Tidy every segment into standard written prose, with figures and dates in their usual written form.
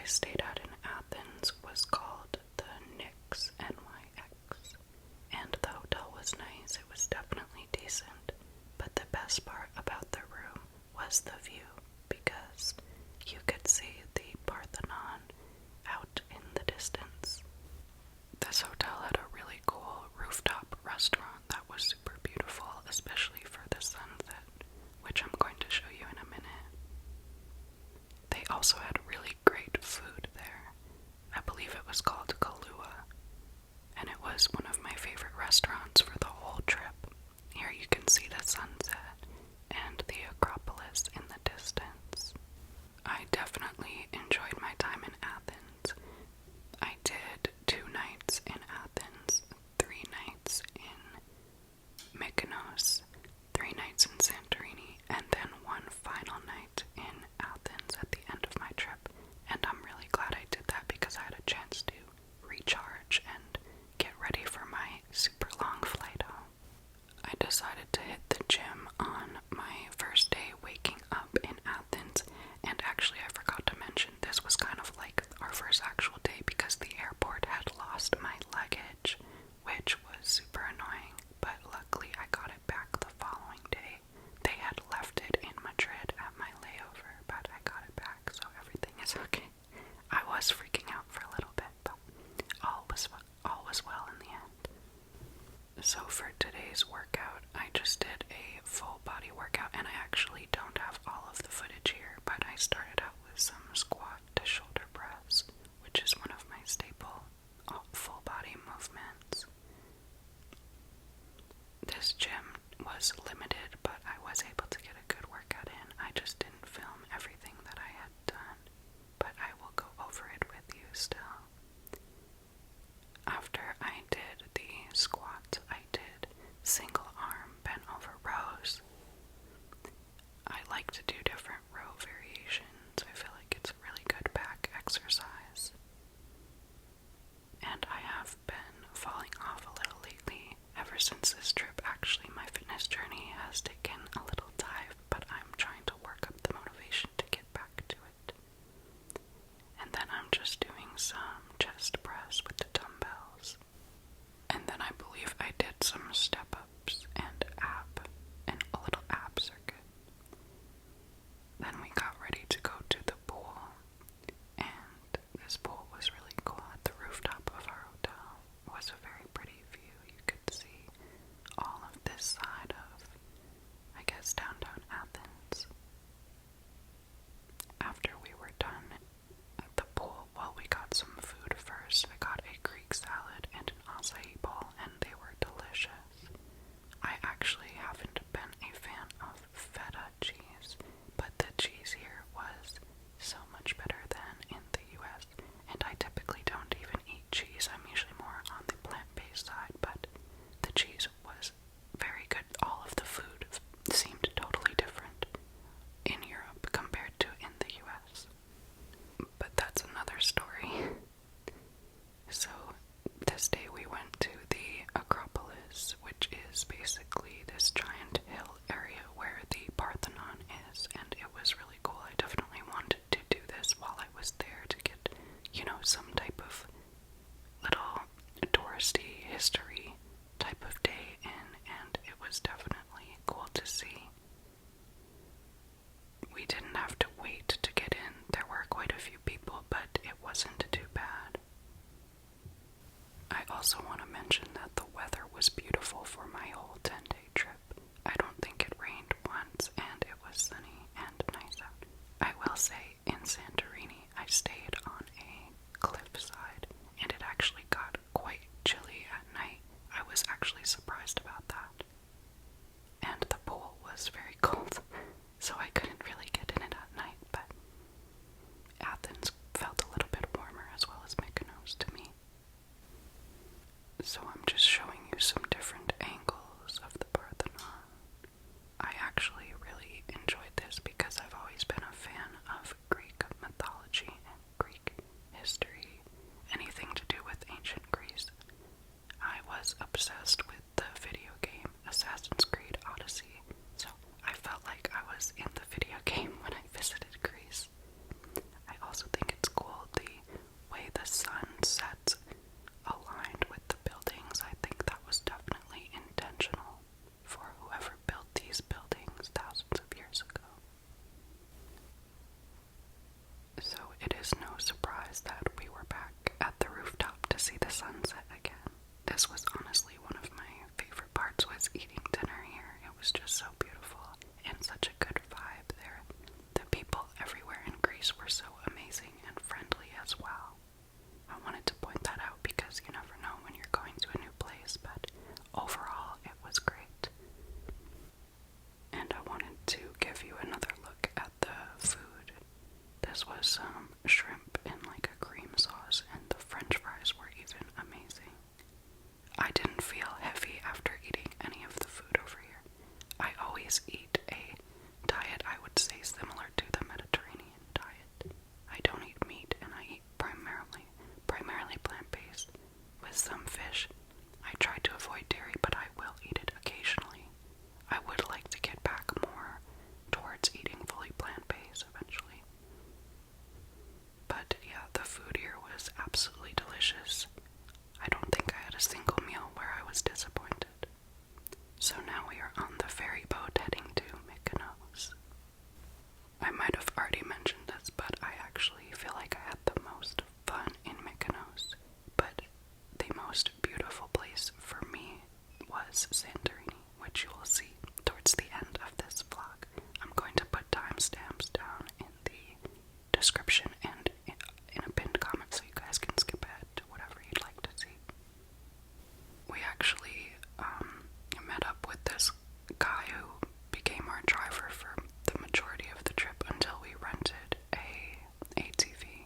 stayed at in Athens was called the Nyx, NYX, and the hotel was nice. It was definitely decent, but the best part about the room was the view, because you could see the Parthenon out in the distance. This hotel had a really cool rooftop restaurant that was super beautiful, especially for the sunset, which I'm going to show you in a minute. They also had really great food there. I believe it was called Kahlua, and it was one of my favorite restaurants for the whole trip. Here you can see the sunset and the Acropolis in the distance. I definitely enjoyed my time in Athens. I did 2 nights in Athens, 3 nights in Mykonos, 3 nights in Santorini, and then 1 final night in Athens at the end of my trip. And I'm really glad I did that because I had a chance to recharge and get ready for my super long flight home. I decided to hit the gym on my first day waking up it is no surprise that we were back at the rooftop to see the sunset again. This was honestly one of my favorite parts, was eating dinner here. It was just so beautiful and such a good vibe there. The people everywhere in Greece were so amazing and friendly as well. I wanted to point that out because you never know when you're going to a new place, but overall it was great. And I wanted to give you another look at the food. This was some shrimp in like a cream sauce, and the french fries were even amazing. I didn't feel heavy after eating any of the food over here. I always eat a diet I would say similar to the Mediterranean diet. I don't eat meat, and I eat primarily plant-based, with some fish. I try to avoid dairy, but I will eat it occasionally. I would like to get back more towards eating fully plant-based eventually. But yeah, the food here was absolutely delicious. I don't think I had a single meal where I was disappointed. So now we are on the ferry boat heading to Mykonos. I might have already mentioned this, but I actually feel like I had the most fun in Mykonos. But the most beautiful place for me was Santorini, which you will see towards the end of this vlog. I'm going to put timestamps down in the description and in a pinned comment so you guys can skip ahead to whatever you'd like to see. We actually met up with this guy who became our driver for the majority of the trip until we rented a ATV.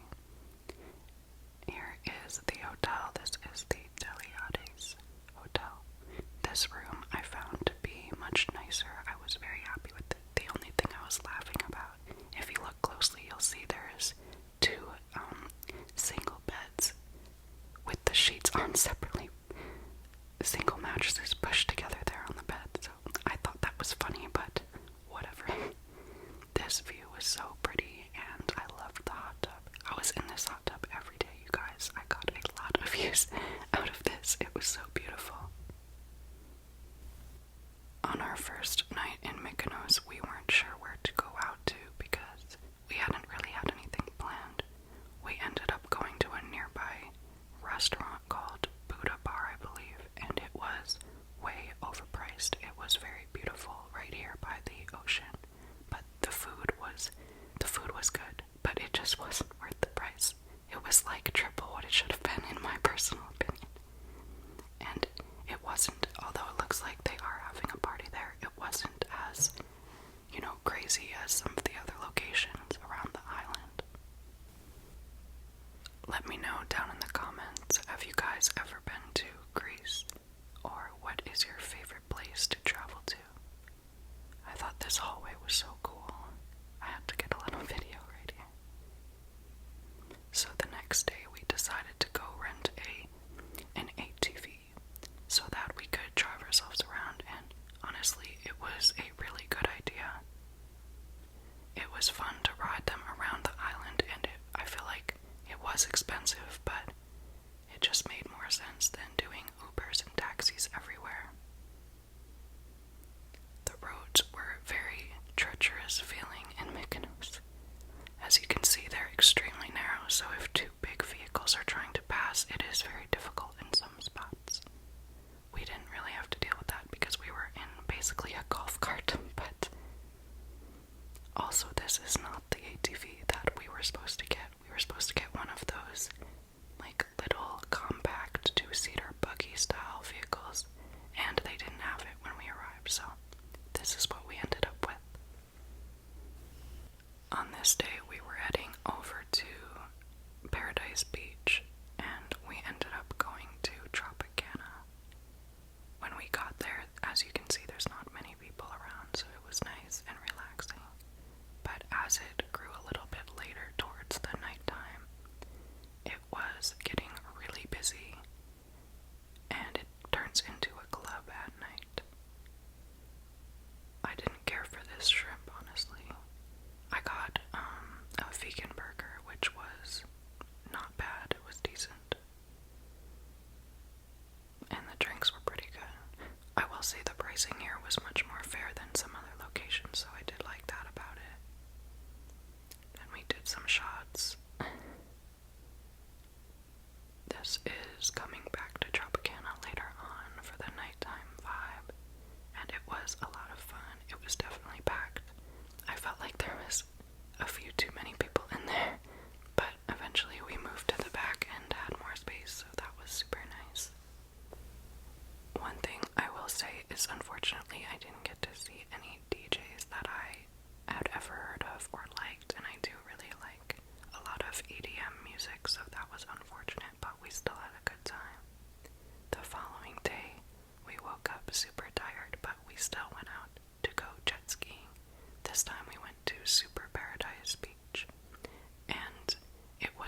Here is the hotel. This is the Deliades Hotel. This room I found to be much nicer. I was very happy with it. The only thing I was laughing about, if you look closely, you'll see there's two single beds with the sheets on separately. Single mattresses pushed together there on the bed. So I thought that was funny, but whatever. This view was so pretty, and I loved the hot tub. I was in this hot tub every day, you guys. I got a lot of use out of this. It was so beautiful. On our first night in Mykonos, we weren't sure where to go out to because we hadn't really had anything planned. We ended up going to a nearby restaurant called Buddha Bar, I believe, and it was way overpriced. It was very beautiful right here by the ocean, but the food was good, but it just wasn't worth the price. It was like triple what it should have been, in my personal opinion. And it wasn't, although it looks like they are having a party there, it wasn't as, crazy as some of the other locations around the island. Let me know down in the comments, have you guys ever been to Greece? Or what is your favorite place to travel to? I thought this hallway was so cool. I had to get a little video right here. So the next day we decided to go rent an ATV so that we could drive ourselves around, and honestly it was a really good idea. It was fun to ride them around the island, and I feel like it was expensive, but it just made more sense than doing Ubers and taxis everywhere. The roads were very treacherous feeling in Mykonos. As you can see, they're extremely narrow, so if two big vehicles are trying to pass, it is very difficult in some spots. We didn't really have to deal with that because we were in basically a golf cart, but also this is not the ATV that we were supposed to get. We were supposed to get one of those like little compact two-seater buggy style vehicles, and they didn't have it when we arrived, so this is what we ended up with. On this day we were heading over to Paradise Beach, and we ended up going to Tropicana. When we got there, as you can see, there's not many people around, so it was nice and relaxing. But as it grew a little bit later towards the nighttime, it was getting really busy, and it turns into a club at night. I didn't care for this shrimp, honestly. I got a vegan burger, which was not bad. It was decent. And the drinks were pretty good. I will say the pricing here was much more fair than some other locations, so I did like that about it. Then we did some shots.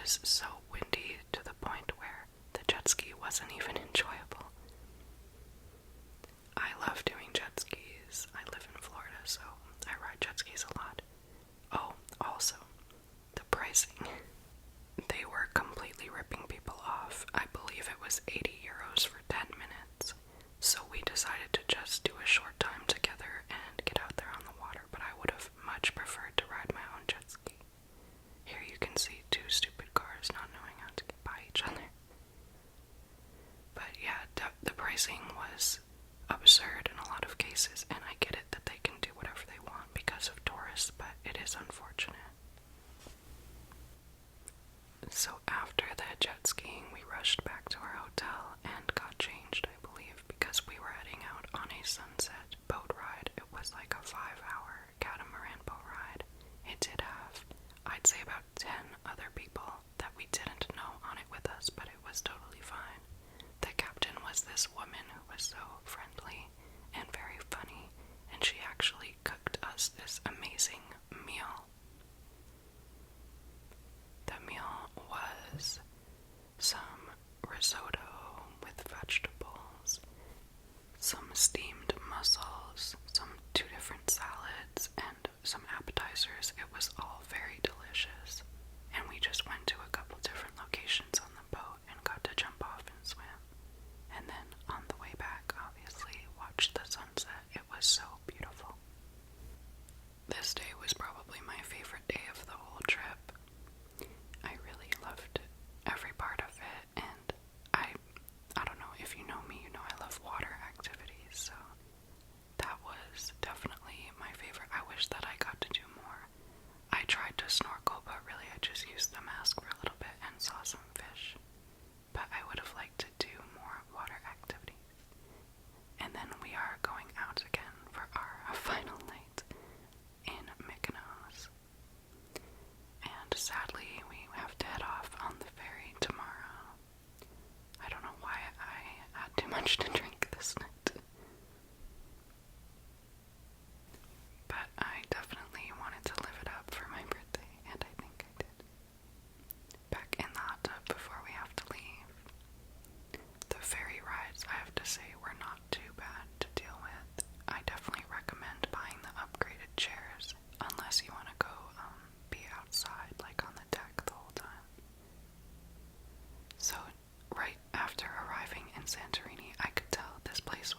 was so windy to the point where the jet ski wasn't even enjoyable. I love doing jet skis. I live in Florida, so I ride jet skis a lot. Oh, also, the pricing. They were completely ripping people off. I believe it was 80 euros for 10 minutes. So we decided to just do a short time together and get out there on the water, but I would have much preferred to ride my own jet ski. Here you can see two stupid cars not knowing how to get by each other. But yeah, the pricing was absurd in a lot of cases, and I get it that they can do whatever they want because of tourists, but it is unfortunate. So after the jet skiing, we rushed back to our hotel and got changed, I believe, because we were heading out on a sunset boat ride. It was like a 5-hour catamaran boat ride. It did have, I'd say, about 10 other people that we didn't know on it with us, but it was totally fine. The captain was this woman who was so friendly and very funny, and she actually cooked us this amazing meal. The meal was some risotto with vegetables, some steamed mussels, some 2 different salads, and some appetizers. It was all very delicious, and we just went to a couple different locations on the boat and got to jump off and swim. And then on the way back, obviously, watched the sunset. It was so beautiful. This day was probably my favorite day of the whole trip. I really loved every part of it, and I don't know, if you know me, you know I love water activities, so that was definitely my favorite. I wish that I got to do more. I tried to snorkel, but really I just used the mask for a little bit and saw some fish. But I would have liked to do more water activities. And then we are going out again for our final night in Mykonos. And sadly, we have to head off on the ferry tomorrow. I don't know why I had too much to drink this night. But I definitely wanted to live it up for my birthday, and I think I did. Back in the hot tub before we have to leave. The ferry rides, I have to say, were not too bad to deal with. I definitely recommend buying the upgraded chairs, unless you want to go be outside, like on the deck the whole time. So, right after arriving in Santorini, I could tell this place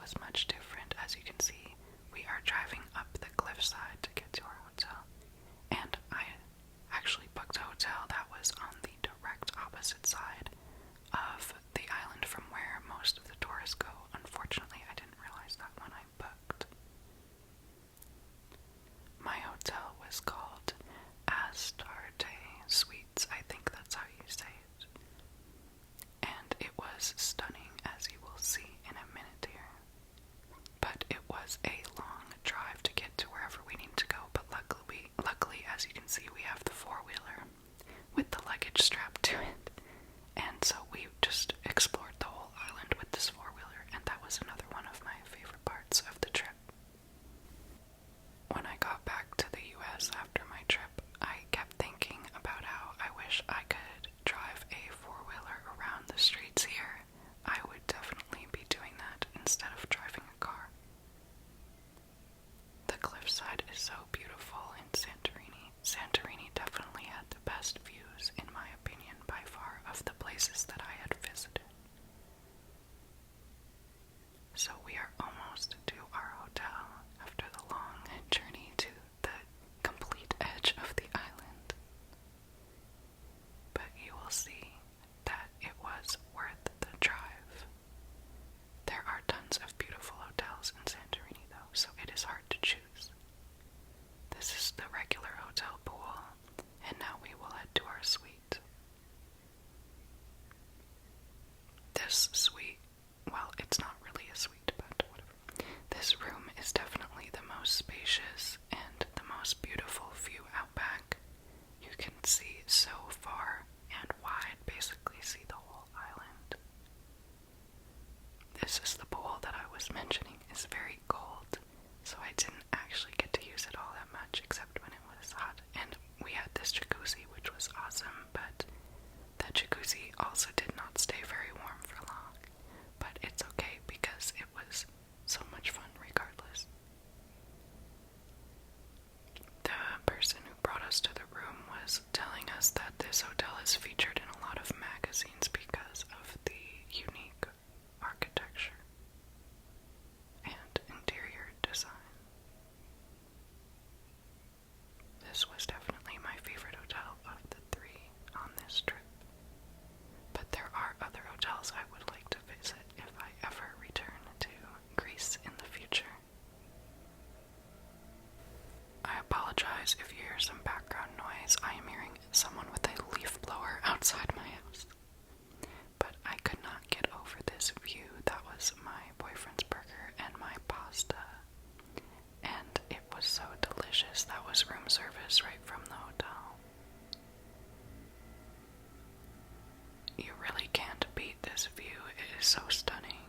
this view. It is so stunning.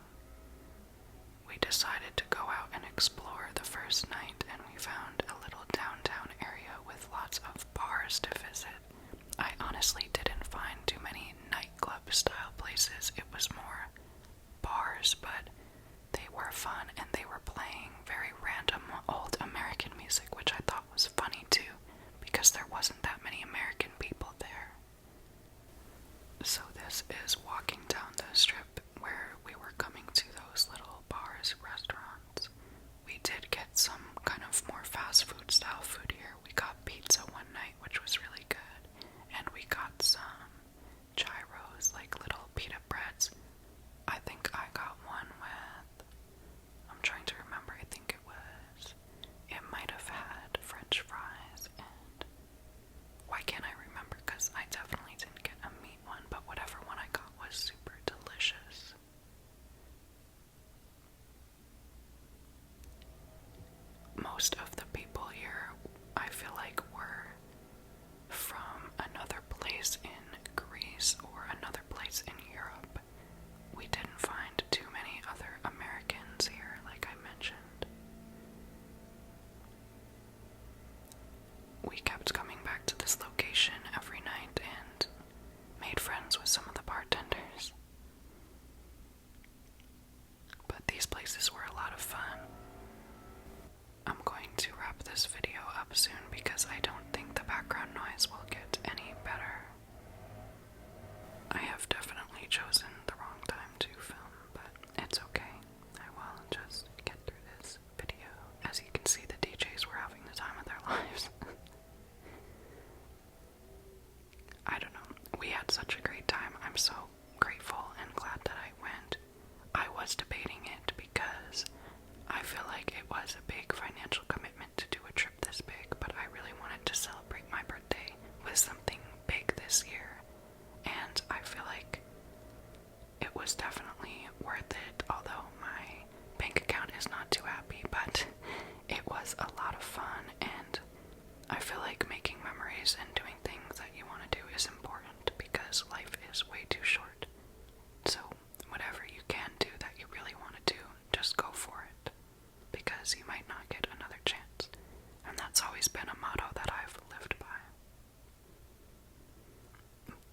We decided to go out and explore the first night, and we found a little downtown area with lots of bars to visit. I honestly didn't find too many nightclub style places. It was more bars, but they were fun, and they were playing very random old American music, which I thought was funny too, because there wasn't that many American people there. So this is walking down the strip where we were coming to those little bars, restaurants. We did get some kind of more fast food style food here. We got pizza one night, which was really good, and we got some gyros, like little pita breads. I think I got one with, I'm trying to remember, it might have had French fries, and why can't I remember, because I definitely didn't get a meat one, but whatever one I got was super delicious. Most of the people here, I feel like, were from another place in Greece or another place in Europe. We didn't find too many other Americans here, like I mentioned. We kept coming back to this location every night and made friends with some of the bartenders. But these places were a lot of fun. I'm going to wrap this video up soon because I don't think the background noise will get any better. I have definitely chosen the wrong time to film, but it's okay. I will just get through this video. As you can see, the DJs were having the time of their lives. I don't know. We had such a great time. I'm so grateful and glad that I went. I was debating it because I feel like it was a big financial commitment to do a trip this big, but I really wanted to celebrate my birthday with something big this year, and I feel like it was definitely worth it, although my bank account is not too happy, but it was a lot of fun, and I feel like making memories and doing things that you want to do is important because life is way too short. So whatever you can do that you really want to do, just go for it, because you might not get another chance. And that's always been a motto that I've lived by.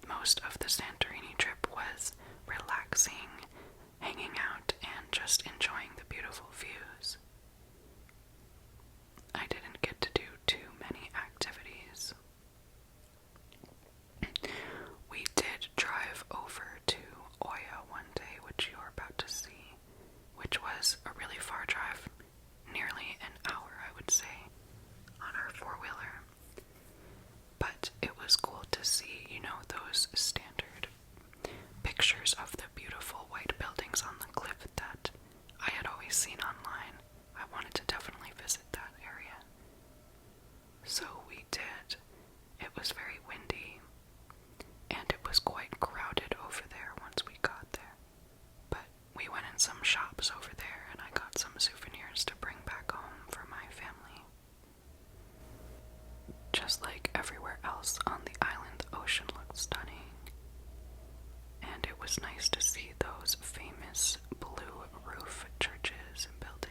Most of the Santorini trip was relaxing, hanging out, and just enjoying the beautiful views. I didn't get to do too many activities. We did drive over to Oya one day, which you're about to see, which was a really far drive, nearly an hour, I would say, on our four-wheeler. But it was cool to see, those standard pictures of the beautiful white buildings on the cliff that I had always seen online. I wanted to definitely visit that area. So we did. It was very windy, and it was quite crowded over there once we got there. But we went in some shops over there, and I got some souvenirs to bring back home for my family. Just like everywhere else on the island, the ocean looked stunning. And it was nice to see those famous blue roof churches and buildings.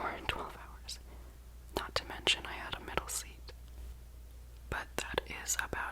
for 12 hours. Not to mention I had a middle seat. But that is about